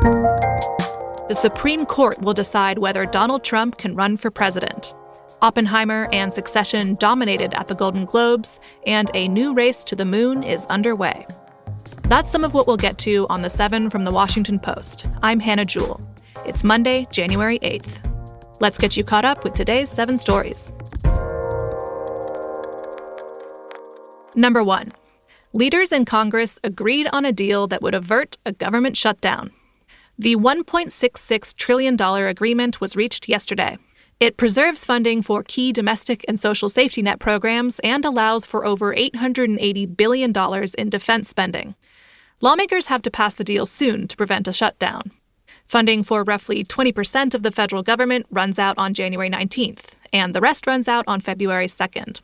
The Supreme Court will decide whether Donald Trump can run for president. Oppenheimer and Succession dominated at the Golden Globes, and a new race to the moon is underway. That's some of what we'll get to on The 7 from The Washington Post. I'm Hannah Jewell. It's Monday, January 8th. Let's get you caught up with today's 7 stories. Number 1. Leaders in Congress agreed on a deal that would avert a government shutdown. The $1.66 trillion agreement was reached yesterday. It preserves funding for key domestic and social safety net programs and allows for over $880 billion in defense spending. Lawmakers have to pass the deal soon to prevent a shutdown. Funding for roughly 20% of the federal government runs out on January 19th, and the rest runs out on February 2nd.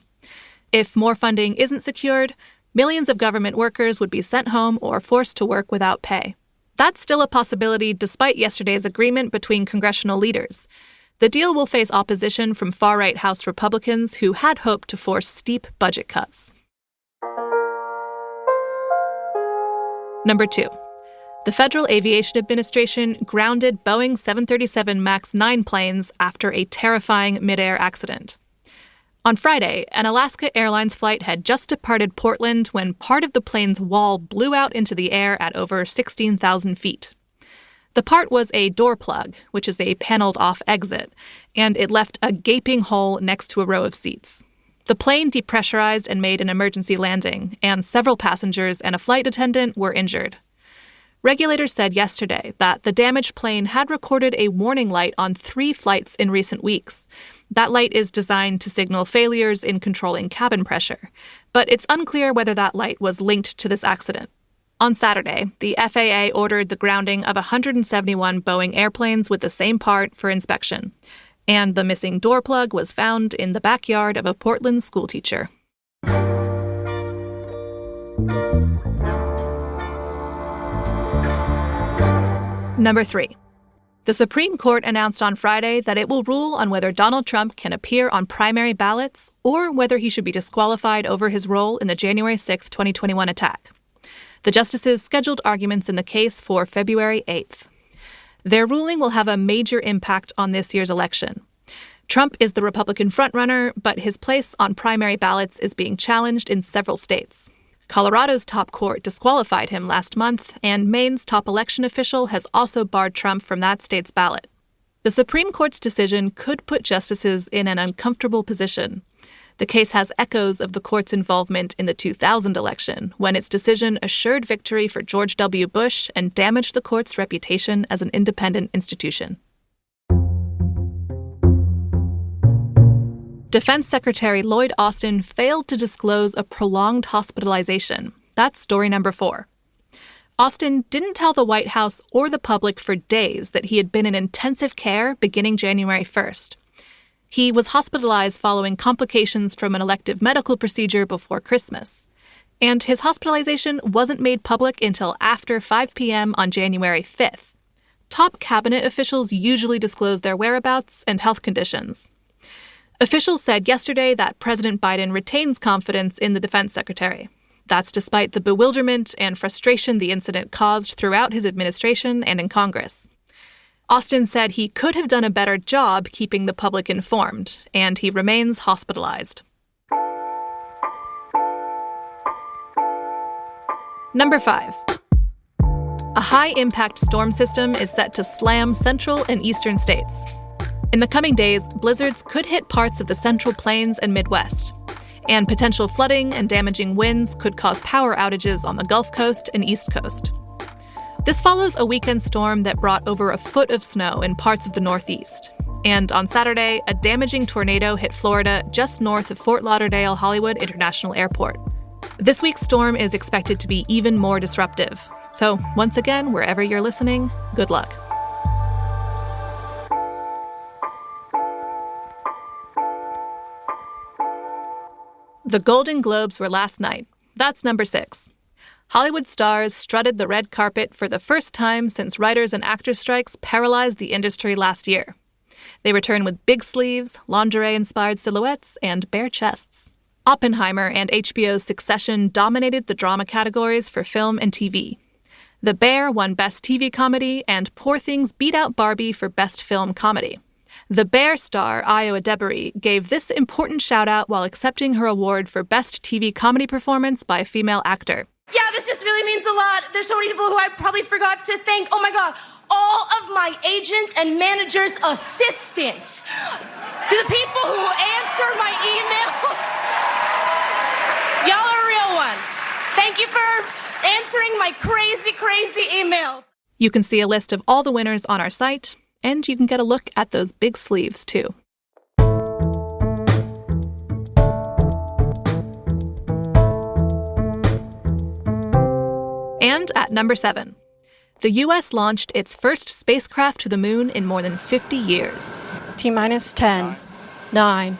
If more funding isn't secured, millions of government workers would be sent home or forced to work without pay. That's still a possibility despite yesterday's agreement between congressional leaders. The deal will face opposition from far-right House Republicans who had hoped to force steep budget cuts. Number 2. The Federal Aviation Administration grounded Boeing 737 MAX 9 planes after a terrifying mid-air accident. On Friday, an Alaska Airlines flight had just departed Portland when part of the plane's wall blew out into the air at over 16,000 feet. The part was a door plug, which is a paneled-off exit, and it left a gaping hole next to a row of seats. The plane depressurized and made an emergency landing, and several passengers and a flight attendant were injured. Regulators said yesterday that the damaged plane had recorded a warning light on 3 flights in recent weeks. That light is designed to signal failures in controlling cabin pressure, but it's unclear whether that light was linked to this accident. On Saturday, the FAA ordered the grounding of 171 Boeing airplanes with the same part for inspection, and the missing door plug was found in the backyard of a Portland schoolteacher. Number 3. The Supreme Court announced on Friday that it will rule on whether Donald Trump can appear on primary ballots or whether he should be disqualified over his role in the January 6, 2021 attack. The justices scheduled arguments in the case for February 8th. Their ruling will have a major impact on this year's election. Trump is the Republican frontrunner, but his place on primary ballots is being challenged in several states. Colorado's top court disqualified him last month, and Maine's top election official has also barred Trump from that state's ballot. The Supreme Court's decision could put justices in an uncomfortable position. The case has echoes of the court's involvement in the 2000 election, when its decision assured victory for George W. Bush and damaged the court's reputation as an independent institution. Defense Secretary Lloyd Austin failed to disclose a prolonged hospitalization. That's story number 4. Austin didn't tell the White House or the public for days that he had been in intensive care beginning January 1st. He was hospitalized following complications from an elective medical procedure before Christmas. And his hospitalization wasn't made public until after 5 p.m. on January 5th. Top cabinet officials usually disclose their whereabouts and health conditions. Officials said yesterday that President Biden retains confidence in the defense secretary. That's despite the bewilderment and frustration the incident caused throughout his administration and in Congress. Austin said he could have done a better job keeping the public informed, and he remains hospitalized. Number 5. A high-impact storm system is set to slam central and eastern states. In the coming days, blizzards could hit parts of the Central Plains and Midwest, and potential flooding and damaging winds could cause power outages on the Gulf Coast and East Coast. This follows a weekend storm that brought over a foot of snow in parts of the Northeast. And on Saturday, a damaging tornado hit Florida just north of Fort Lauderdale-Hollywood International Airport. This week's storm is expected to be even more disruptive. So, once again, wherever you're listening, good luck. The Golden Globes were last night. That's number 6. Hollywood stars strutted the red carpet for the first time since writers and actors strikes paralyzed the industry last year. They return with big sleeves, lingerie-inspired silhouettes, and bare chests. Oppenheimer and HBO's Succession dominated the drama categories for film and TV. The Bear won Best TV Comedy, and Poor Things beat out Barbie for Best Film Comedy. The Bear star, Io Adebari, gave this important shout-out while accepting her award for Best TV Comedy Performance by a Female Actor. Yeah, this just really means a lot. There's so many people who I probably forgot to thank. Oh my God, all of my agents and managers' assistants. To the people who answer my emails. Y'all are real ones. Thank you for answering my crazy, crazy emails. You can see a list of all the winners on our site, and you can get a look at those big sleeves, too. And at number 7, the U.S. launched its first spacecraft to the moon in more than 50 years. T-minus 10, 9,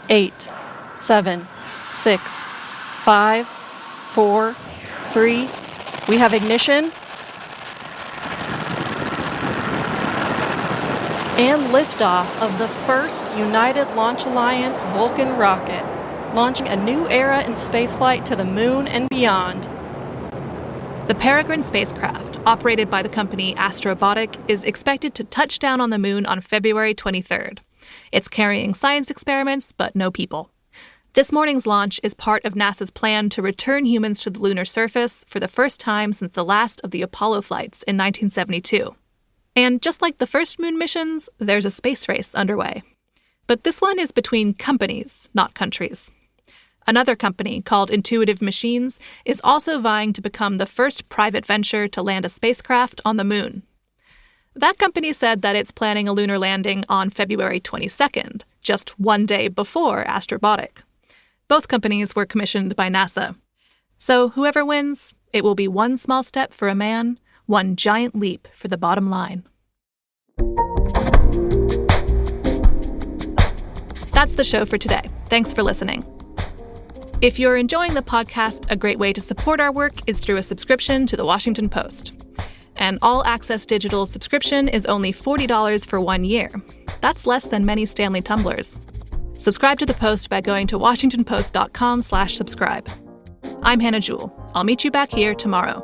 8, 7, 6, 5, 4, 3. We have ignition. And liftoff of the first United Launch Alliance Vulcan rocket, launching a new era in spaceflight to the moon and beyond. The Peregrine spacecraft, operated by the company Astrobotic, is expected to touch down on the moon on February 23rd. It's carrying science experiments, but no people. This morning's launch is part of NASA's plan to return humans to the lunar surface for the first time since the last of the Apollo flights in 1972. And just like the first moon missions, there's a space race underway. But this one is between companies, not countries. Another company, called Intuitive Machines, is also vying to become the first private venture to land a spacecraft on the moon. That company said that it's planning a lunar landing on February 22nd, just one day before Astrobotic. Both companies were commissioned by NASA. So whoever wins, it will be one small step for a man, one giant leap for the bottom line. That's the show for today. Thanks for listening. If you're enjoying the podcast, a great way to support our work is through a subscription to The Washington Post. An all-access digital subscription is only $40 for 1 year. That's less than many Stanley tumblers. Subscribe to the Post by going to washingtonpost.com/subscribe. I'm Hannah Jewell. I'll meet you back here tomorrow.